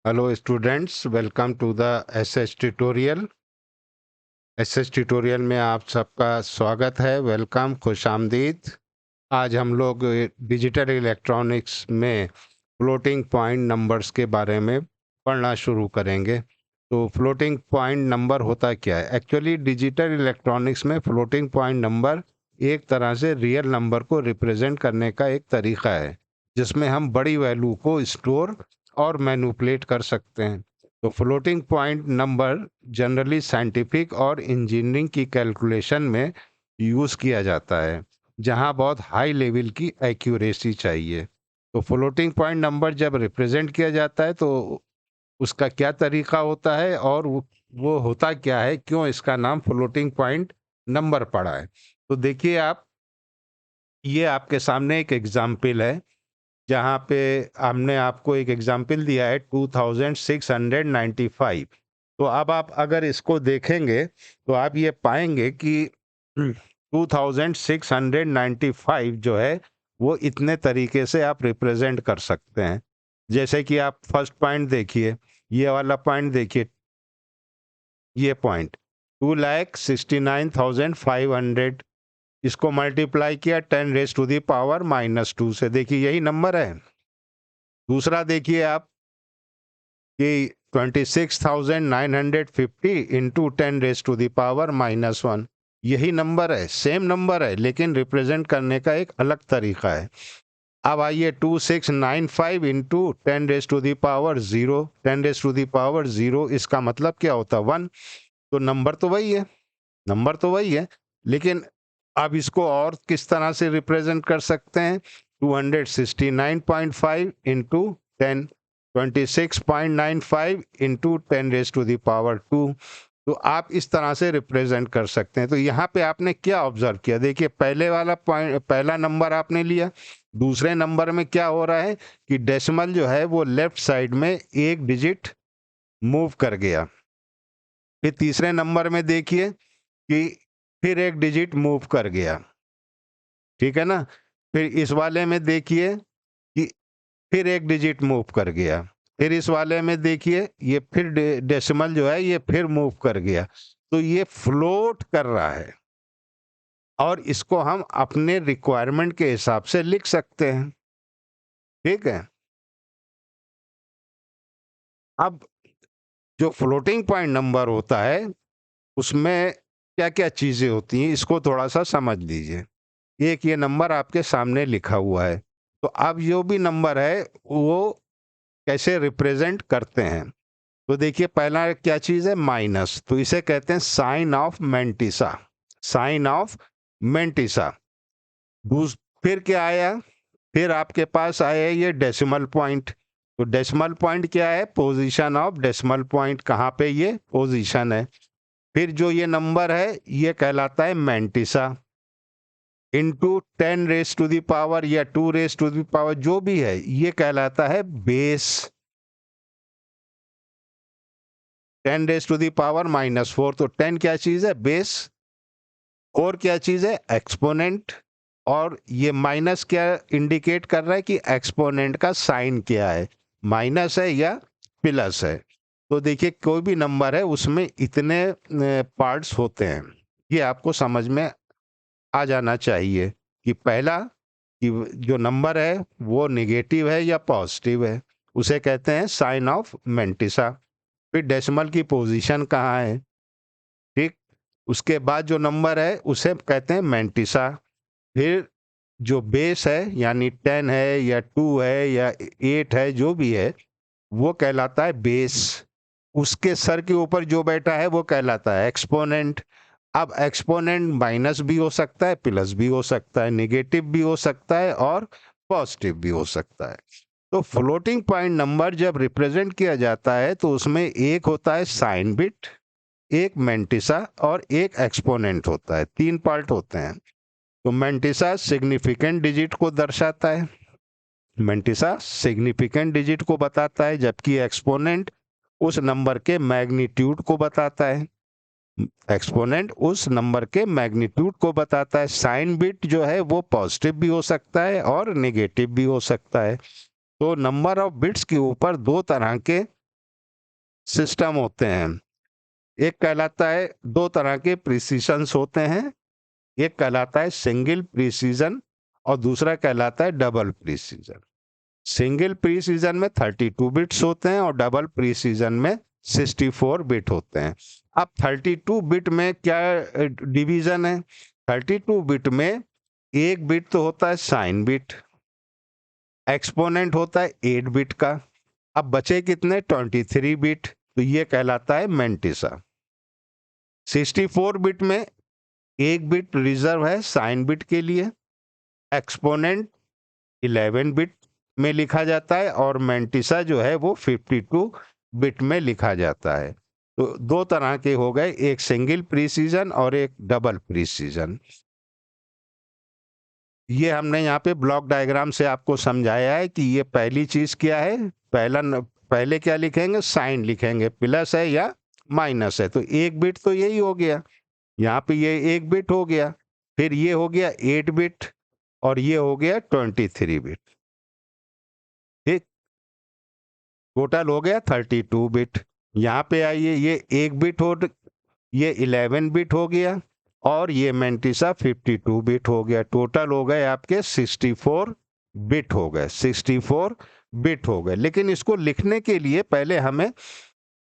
Hello students, welcome to the SS tutorial. SS tutorial में आप सबका स्वागत है। वेलकम, खुशामदीद। आज हम लोग डिजिटल इलेक्ट्रॉनिक्स में फ्लोटिंग पॉइंट नंबर्स के बारे में पढ़ना शुरू करेंगे। तो फ्लोटिंग पॉइंट नंबर होता क्या है? एक्चुअली डिजिटल इलेक्ट्रॉनिक्स में फ्लोटिंग पॉइंट नंबर एक तरह से रियल नंबर को रिप्रेजेंट करने का एक तरीका है, जिसमें हम बड़ी वैल्यू को स्टोर और मैनिपुलेट कर सकते हैं। तो floating point number generally scientific और इंजीनियरिंग की कैलकुलेशन में यूज़ किया जाता है, जहां बहुत हाई लेवल की एक्यूरेसी चाहिए। तो फ्लोटिंग पॉइंट नंबर जब रिप्रेजेंट किया जाता है तो उसका क्या तरीका होता है और वो होता क्या है, क्यों इसका नाम फ्लोटिंग पॉइंट नंबर पड़ा है। तो देखिए आप, ये आपके सामने एक एग्जाम्पल है, जहाँ पे हमने आपको एक एग्जाम्पल दिया है 2695। तो अब आप अगर इसको देखेंगे तो आप ये पाएंगे कि 2695 जो है वो इतने तरीके से आप रिप्रेजेंट कर सकते हैं। जैसे कि आप फर्स्ट पॉइंट देखिए, ये वाला पॉइंट देखिए, ये पॉइंट 2,69,500, इसको मल्टीप्लाई किया 10⁻⁻² से, देखिए यही नंबर है। दूसरा देखिए आप कि 26,950 इंटू 10⁻⁻1, यही नंबर है, सेम नंबर है, लेकिन रिप्रेजेंट करने का एक अलग तरीका है। अब आइए 2695 इंटू 10⁻0, 10⁻0, इसका मतलब क्या होता है? 1। तो नंबर तो वही है, नंबर तो वही है, लेकिन अब इसको और किस तरह से रिप्रेजेंट कर सकते हैं? 269.5 इंटू 10, 26.95 इंटू 10⁻²। तो आप इस तरह से रिप्रेजेंट कर सकते हैं। तो यहाँ पे आपने क्या ऑब्जर्व किया? देखिए, पहले वाला पॉइंट, पहला नंबर आपने लिया, दूसरे नंबर में क्या हो रहा है कि डेसिमल जो है वो लेफ्ट साइड में एक डिजिट मूव कर गया। फिर तीसरे नंबर में देखिए कि फिर एक डिजिट मूव कर गया, ठीक है ना? फिर इस वाले में देखिए कि फिर एक डिजिट मूव कर गया। फिर इस वाले में देखिए ये फिर डेसिमल जो है ये फिर मूव कर गया। तो ये फ्लोट कर रहा है और इसको हम अपने रिक्वायरमेंट के हिसाब से लिख सकते हैं, ठीक है? अब जो फ्लोटिंग पॉइंट नंबर होता है उसमें क्या क्या चीजें होती हैं, इसको थोड़ा सा समझ लीजिए। एक ये नंबर आपके सामने लिखा हुआ है, तो अब जो भी नंबर है वो कैसे रिप्रेजेंट करते हैं? तो देखिए, पहला क्या चीज है? माइनस। तो इसे कहते हैं sign of mantissa, sign of mantissa. फिर क्या आया? फिर आपके पास आया ये डेसिमल पॉइंट। तो डेसिमल पॉइंट क्या है? पोजीशन ऑफ डेसिमल पॉइंट, कहाँ पे ये पोजीशन है। फिर जो ये नंबर है ये कहलाता है मेंटिसा, इंटू 10⁻² या 2⁻², जो भी है ये कहलाता है बेस, 10⁻⁻4। तो 10 क्या चीज है? बेस। और क्या चीज है? एक्सपोनेंट। और ये माइनस क्या इंडिकेट कर रहा है कि एक्सपोनेंट का साइन क्या है, माइनस है या प्लस है। तो देखिए, कोई भी नंबर है उसमें इतने पार्ट्स होते हैं, ये आपको समझ में आ जाना चाहिए कि पहला कि जो नंबर है वो नेगेटिव है या पॉजिटिव है, उसे कहते हैं साइन ऑफ मेंटिसा। फिर डेसिमल की पोजीशन कहाँ है, ठीक? उसके बाद जो नंबर है उसे कहते हैं मेंटिसा। फिर जो बेस है, यानी 10 है या 2 है या 8 है, जो भी है वो कहलाता है बेस। उसके सर के ऊपर जो बैठा है वो कहलाता है एक्सपोनेंट। अब एक्सपोनेंट माइनस भी हो सकता है, प्लस भी हो सकता है, नेगेटिव भी हो सकता है और पॉजिटिव भी हो सकता है। तो फ्लोटिंग पॉइंट नंबर जब रिप्रेजेंट किया जाता है तो उसमें एक होता है साइन बिट, एक मेंटिसा और एक एक्सपोनेंट होता है, तीन पार्ट होते हैं। तो मेंटिसा सिग्निफिकेंट डिजिट को दर्शाता है, मेंटिसा सिग्निफिकेंट डिजिट को बताता है, जबकि एक्सपोनेंट उस नंबर के मैग्नीट्यूड को बताता है, एक्सपोनेंट उस नंबर के मैग्नीट्यूड को बताता है। साइन बिट जो है वो पॉजिटिव भी हो सकता है और नेगेटिव भी हो सकता है। तो नंबर ऑफ बिट्स के ऊपर दो तरह के सिस्टम होते हैं। एक कहलाता है, दो तरह के प्रिसीजन्स होते हैं, एक कहलाता है सिंगल प्रिसीजन और दूसरा कहलाता है डबल प्रिसीजन। सिंगल प्रिसीजन में 32 बिट्स होते हैं और डबल प्रिसीजन में 64 बिट होते हैं। अब 32 बिट में क्या डिवीजन है? 32 बिट में एक बिट तो होता है साइन बिट, एक्सपोनेंट होता है 8 बिट का। अब बचे कितने? 23 बिट, तो ये कहलाता है मेंटिसा। 64 बिट में एक बिट रिजर्व है साइन बिट के लिए, एक्सपोनेंट 11 बिट में लिखा जाता है और मेंटिसा जो है वो 52 बिट में लिखा जाता है। तो दो तरह के हो गए, एक सिंगल प्रिसीजन और एक डबल प्रिसीजन। ये हमने यहाँ पे ब्लॉक डायग्राम से आपको समझाया है कि ये पहली चीज क्या है। पहले क्या लिखेंगे? साइन लिखेंगे, प्लस है या माइनस है। तो एक बिट तो यही हो गया, यहाँ पे ये एक बिट हो गया, फिर ये हो गया 8 बिट और ये हो गया 23 बिट। ठीक, टोटल हो गया 32 बिट। यहाँ पे आइए, ये एक बिट हो, ये 11 बिट हो गया और ये मेंटिसा 52 बिट हो गया। टोटल हो गए आपके 64 बिट हो गए, 64 बिट हो गए। लेकिन इसको लिखने के लिए पहले हमें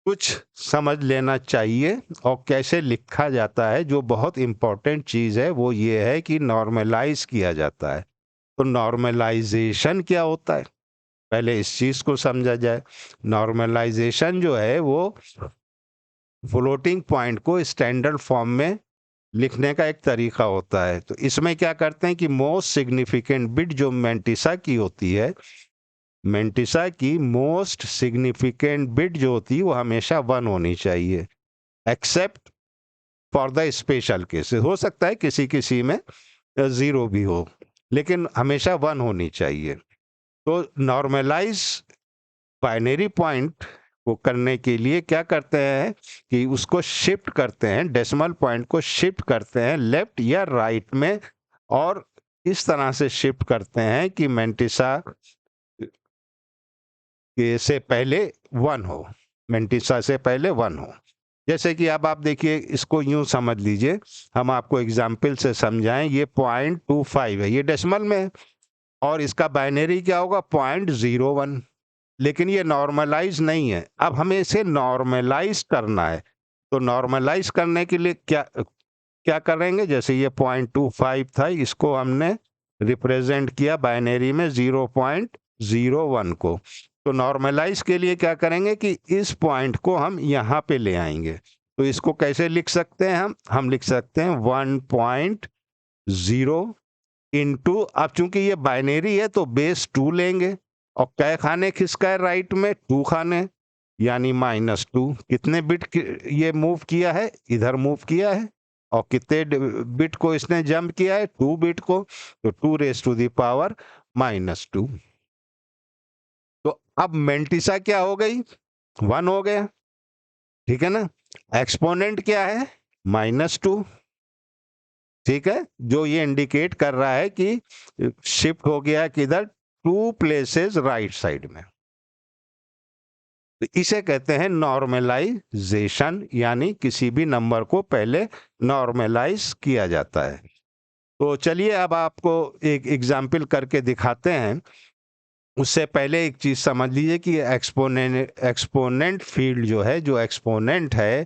कुछ समझ लेना चाहिए और कैसे लिखा जाता है। जो बहुत इंपॉर्टेंट चीज है वो ये है कि नॉर्मलाइज किया जाता है। तो नॉर्मलाइजेशन क्या होता है, पहले इस चीज को समझा जाए। नॉर्मलाइजेशन जो है वो फ्लोटिंग पॉइंट को स्टैंडर्ड फॉर्म में लिखने का एक तरीका होता है। तो इसमें क्या करते हैं कि मोस्ट सिग्निफिकेंट बिट जो मेंटिसा की होती है, मेंटिसा की मोस्ट सिग्निफिकेंट बिट जो होती है वो हमेशा 1 होनी चाहिए, except for the special cases. हो सकता है किसी किसी में 0 भी हो, लेकिन हमेशा 1 होनी चाहिए। तो नॉर्मलाइज बाइनरी पॉइंट को करने के लिए क्या करते हैं कि उसको शिफ्ट करते हैं, डेसिमल पॉइंट को शिफ्ट करते हैं लेफ्ट या राइट में, और इस तरह से शिफ्ट करते हैं कि मेंटिसा से पहले 1 हो, मेंटिसा से पहले 1 हो। जैसे कि अब आप देखिए, इसको यूं समझ लीजिए, हम आपको एग्जाम्पल से समझाएं। ये 0.25 है, ये डेसिमल में है, और इसका बाइनरी क्या होगा? 0.01। लेकिन ये नॉर्मलाइज नहीं है। अब हमें इसे नॉर्मलाइज करना है। तो नॉर्मलाइज करने के लिए क्या क्या करेंगे? जैसे ये 0.25 था, इसको हमने रिप्रेजेंट किया बाइनरी में 0.01 को। तो नॉर्मलाइज के लिए क्या करेंगे कि इस पॉइंट को हम यहाँ पे ले आएंगे। तो इसको कैसे लिख सकते हैं? हम लिख सकते हैं 1.0 इंटू, अब चूंकि ये बाइनरी है तो बेस 2 लेंगे, और कै खाने खिसका है? राइट में 2 खाने, यानी -2। कितने बिट ये मूव किया है? इधर मूव किया है। और कितने बिट को इसने जंप किया है? 2 बिट को। तो 2⁻² -2। तो अब मेंटिसा क्या हो गई? 1 हो गया, ठीक है ना। एक्सपोनेंट क्या है? -2, ठीक है, जो ये इंडिकेट कर रहा है कि शिफ्ट हो गया किधर? 2 प्लेसेस राइट साइड में। तो इसे कहते हैं नॉर्मलाइजेशन, यानी किसी भी नंबर को पहले नॉर्मलाइज किया जाता है। तो चलिए अब आपको एक एग्जाम्पल करके दिखाते हैं। उससे पहले एक चीज समझ लीजिए कि एक्सपोनेंट फील्ड जो है, जो एक्सपोनेंट है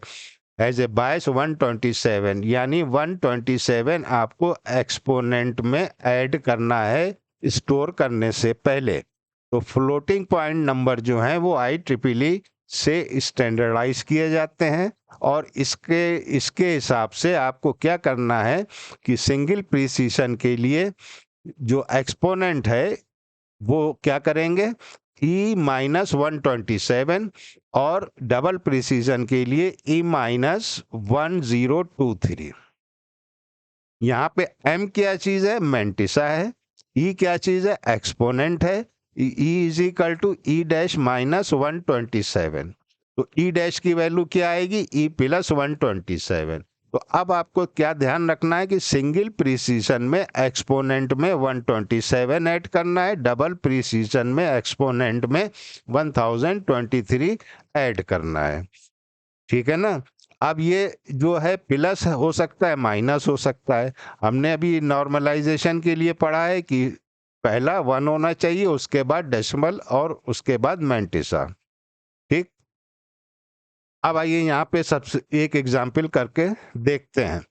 एज ए बायस 127, यानी 127 आपको एक्सपोनेंट में ऐड करना है स्टोर करने से पहले। तो फ्लोटिंग पॉइंट नंबर जो हैं वो IEEE से स्टैंडर्डाइज किए जाते हैं, और इसके हिसाब से आपको क्या करना है कि सिंगल प्रिसीजन के लिए जो एक्सपोनेंट है वो क्या करेंगे? E-127, और डबल प्रिसीजन के लिए E-1023। यहाँ पे M क्या चीज है? मेंटिसा है। E क्या चीज है? एक्सपोनेंट है। E = E-127। तो E डैश की वैल्यू क्या आएगी? E + 127। तो अब आपको क्या ध्यान रखना है कि सिंगल प्रिसीजन में एक्सपोनेंट में 127 ऐड करना है, डबल प्रिसीजन में एक्सपोनेंट में 1023 ऐड करना है। ठीक है ना। अब ये जो है प्लस हो सकता है, माइनस हो सकता है। हमने अभी नॉर्मलाइजेशन के लिए पढ़ा है कि पहला 1 होना चाहिए, उसके बाद डेसिमल और उसके बाद मैंटिसा। ठीक। अब आइए यहाँ पे सबसे एक एग्जाम्पल करके देखते हैं।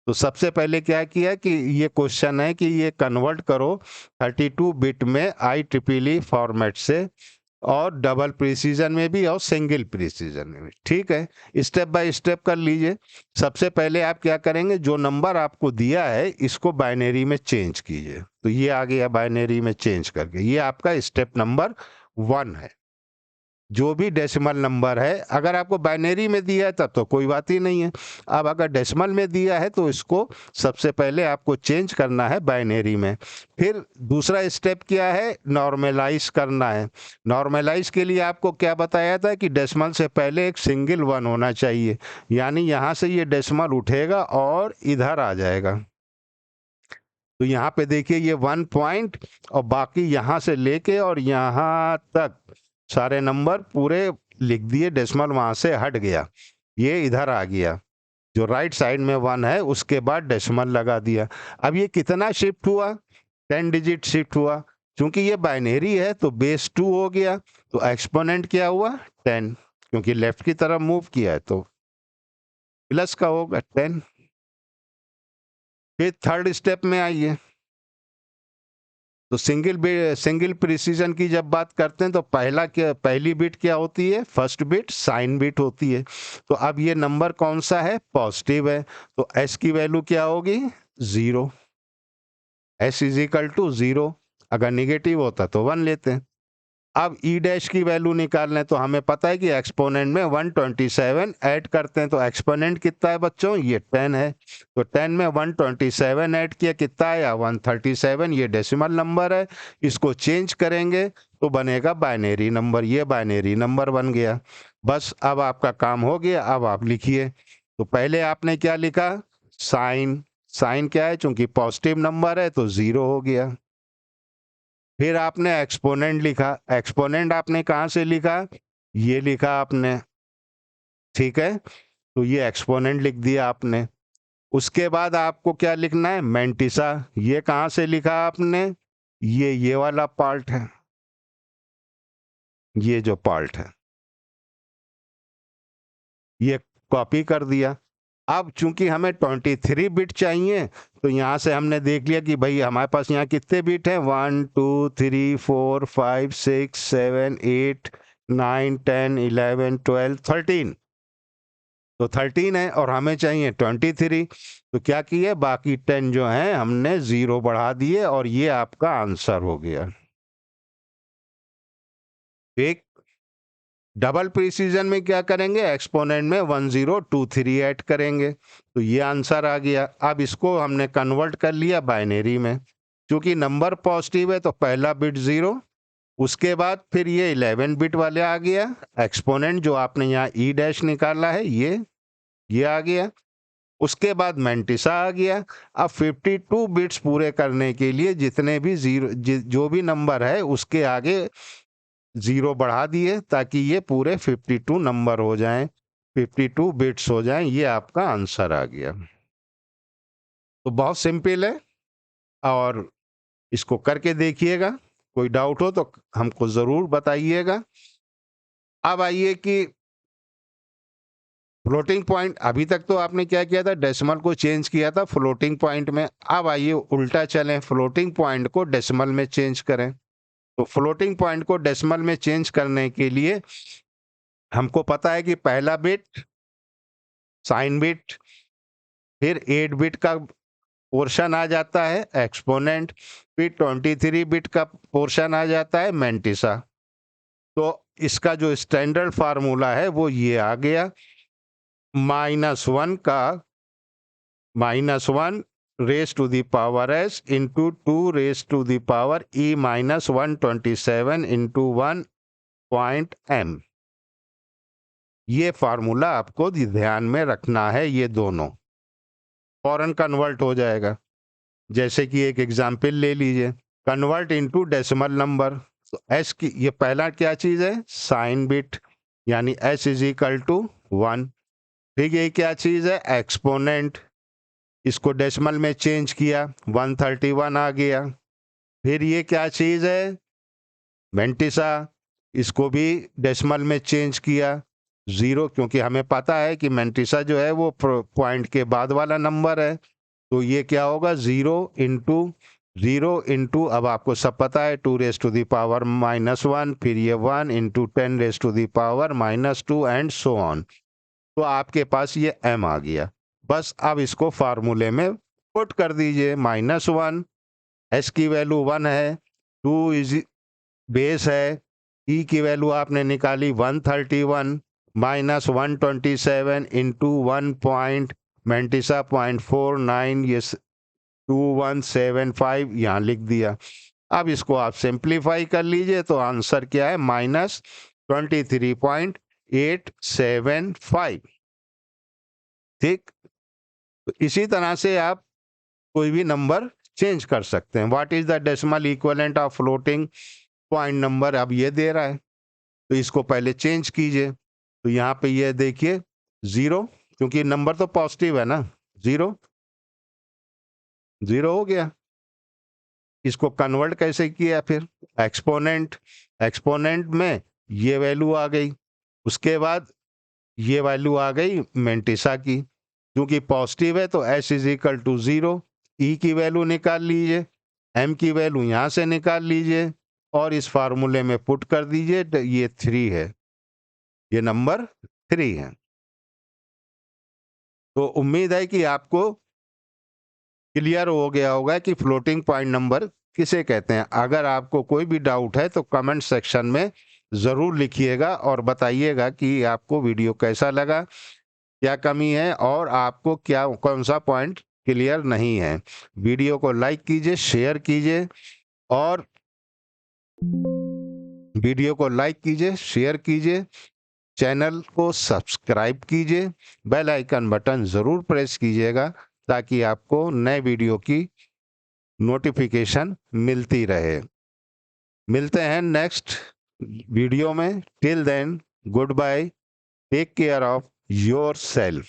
तो सबसे पहले क्या किया कि ये क्वेश्चन है कि ये कन्वर्ट करो 32 बिट में IEEE फॉर्मेट से, और डबल प्रिसीजन में भी और सिंगल प्रिसीजन में भी। ठीक है, स्टेप बाय स्टेप कर लीजिए। सबसे पहले आप क्या करेंगे, जो नंबर आपको दिया है इसको बाइनरी में चेंज कीजिए। तो ये आ गया बाइनरी में चेंज करके, ये आपका स्टेप नंबर 1 है। जो भी डेसिमल नंबर है, अगर आपको बाइनरी में दिया है तब तो कोई बात ही नहीं है। अब अगर डेसिमल में दिया है तो इसको सबसे पहले आपको चेंज करना है बाइनरी में। फिर दूसरा स्टेप क्या है, नॉर्मलाइज करना है। नॉर्मलाइज के लिए आपको क्या बताया था कि डेसिमल से पहले एक सिंगल 1 होना चाहिए, यानी यहाँ से ये डेसिमल उठेगा और इधर आ जाएगा। तो यहाँ पे देखिए ये 1 पॉइंट, और बाकी यहाँ से लेके और यहाँ तक सारे नंबर पूरे लिख दिए, डेसिमल वहां से हट गया, ये इधर आ गया। जो राइट साइड में 1 है उसके बाद डेसिमल लगा दिया। अब ये कितना शिफ्ट हुआ, 10 डिजिट शिफ्ट हुआ। क्योंकि ये बाइनरी है तो बेस 2 हो गया, तो एक्सपोनेंट क्या हुआ 10, क्योंकि लेफ्ट की तरफ मूव किया है तो प्लस का होगा 10। फिर थर्ड स्टेप में आइए। तो सिंगल प्रिसीजन की जब बात करते हैं तो पहली बिट क्या होती है, फर्स्ट बिट साइन बिट होती है। तो अब ये नंबर कौन सा है, पॉजिटिव है, तो एस की वैल्यू क्या होगी 0। S is equal to 0। अगर निगेटिव होता तो 1 लेते हैं। अब ई डैश की वैल्यू निकालना है, तो हमें पता है कि एक्सपोनेंट में 127 ऐड करते हैं। तो एक्सपोनेंट कितना है बच्चों, ये 10 है। तो 10 में 127 ऐड किया, कितना आया 137। ये डेसिमल नंबर है, इसको चेंज करेंगे तो बनेगा बाइनरी नंबर। ये बाइनरी नंबर बन गया। बस अब आपका काम हो गया। अब आप लिखिए। तो पहले आपने क्या लिखा, साइन। साइन क्या है, चूंकि पॉजिटिव नंबर है तो 0 हो गया। फिर आपने एक्सपोनेंट लिखा। एक्सपोनेंट आपने कहां से लिखा, ये लिखा आपने। ठीक है, तो ये एक्सपोनेंट लिख दिया आपने। उसके बाद आपको क्या लिखना है, मैंटिसा। ये कहां से लिखा आपने, ये वाला पार्ट है, ये जो पार्ट है ये कॉपी कर दिया। अब चूंकि हमें 23 बिट चाहिए, तो यहां से हमने देख लिया कि भाई हमारे पास यहाँ कितने बिट हैं, 1 2 3 4 5 6 7 8 9 10 11 12 13। तो 13 है और हमें चाहिए 23। तो क्या किए, बाकी 10 जो है हमने 0 बढ़ा दिए और ये आपका आंसर हो गया। एक डबल प्रिसीजन में क्या करेंगे, एक्सपोनेंट में 1023 ऐड करेंगे, तो ये आंसर आ गया। अब इसको हमने कन्वर्ट कर लिया बाइनरी में। क्योंकि नंबर पॉजिटिव है तो पहला बिट 0, उसके बाद फिर ये 11 बिट वाले आ गया, एक्सपोनेंट जो आपने यहाँ ई डैश निकाला है ये आ गया। उसके बाद मैंटिसा आ गया। अब 52 बिट्स पूरे करने के लिए जितने भी जो भी नंबर है उसके आगे 0 बढ़ा दिए, ताकि ये पूरे 52 नंबर हो जाएं, 52 बिट्स हो जाएं। ये आपका आंसर आ गया। तो बहुत सिंपल है, और इसको करके देखिएगा। कोई डाउट हो तो हमको जरूर बताइएगा। अब आइए कि फ्लोटिंग पॉइंट, अभी तक तो आपने क्या किया था, डेसिमल को चेंज किया था फ्लोटिंग पॉइंट में। अब आइए उल्टा चलें, फ्लोटिंग पॉइंट को डेसिमल में चेंज करें। तो फ्लोटिंग पॉइंट को डेसिमल में चेंज करने के लिए हमको पता है कि पहला बिट साइन बिट, फिर 8 बिट का पोर्शन आ जाता है एक्सपोनेंट, फिर 23 बिट का पोर्शन आ जाता है मैंटिसा। तो इसका जो स्टैंडर्ड फार्मूला है वो ये आ गया, -1 raise to the power s into 2 raise to the power e minus 127 into 1 ये फार्मूला आपको ध्यान में रखना है, ये दोनों। फौरन कन्वर्ट हो जाएगा। जैसे कि एक एग्जाम्पल ले लीजिए, कन्वर्ट इनटू डेसिमल नंबर। तो एस की ये पहला क्या चीज है, साइन बिट, यानी एस इज इक्वल टू 1। ठीक है, ये क्या चीज है, एक्सपोनेंट। इसको डेसिमल में चेंज किया, 131 आ गया। फिर ये क्या चीज है, मेंटिसा। इसको भी डेसिमल में चेंज किया, 0, क्योंकि हमें पता है कि मेंटिसा जो है वो पॉइंट के बाद वाला नंबर है। तो ये क्या होगा, 0 इंटू अब आपको सब पता है 2⁻⁻1, फिर ये 1 इंटू 10⁻⁻2 एंड सो ऑन। तो आपके पास ये m आ गया। बस अब इसको फार्मूले में पुट कर दीजिए, -1, s की वैल्यू 1 है, 2 इज बेस है, e की वैल्यू आपने निकाली 131, -127 इंटू 1 पॉइंट मेंटिसा 0.49, ये 2175 यहाँ लिख दिया। अब इसको आप सिंप्लीफाई कर लीजिए तो आंसर क्या है, -23.875। ठीक, तो इसी तरह से आप कोई भी नंबर चेंज कर सकते हैं। What is the decimal equivalent of floating point number, अब ये दे रहा है तो इसको पहले चेंज कीजिए। तो यहाँ पे ये देखिए 0, क्योंकि नंबर तो पॉजिटिव है ना, 0 0 हो गया। इसको कन्वर्ट कैसे किया, फिर एक्सपोनेंट, एक्सपोनेंट में ये वैल्यू आ गई, उसके बाद ये वैल्यू आ गई मेंटिसा की, क्योंकि पॉजिटिव है तो s इज इक्वल टू 0। ई की वैल्यू निकाल लीजिए, m की वैल्यू यहाँ से निकाल लीजिए और इस फार्मूले में पुट कर दीजिए। तो ये 3 है, ये नंबर 3 है। तो उम्मीद है कि आपको क्लियर हो गया होगा कि फ्लोटिंग पॉइंट नंबर किसे कहते हैं। अगर आपको कोई भी डाउट है तो कमेंट सेक्शन में ज़रूर लिखिएगा और बताइएगा कि आपको वीडियो कैसा लगा, क्या कमी है और आपको क्या कौन सा पॉइंट क्लियर नहीं है। वीडियो को लाइक कीजिए, शेयर कीजिए और वीडियो को लाइक कीजिए, शेयर कीजिए, चैनल को सब्सक्राइब कीजिए, बेल आइकन बटन ज़रूर प्रेस कीजिएगा ताकि आपको नए वीडियो की नोटिफिकेशन मिलती रहे। मिलते हैं नेक्स्ट वीडियो में। Till then, good bye, take care of your self.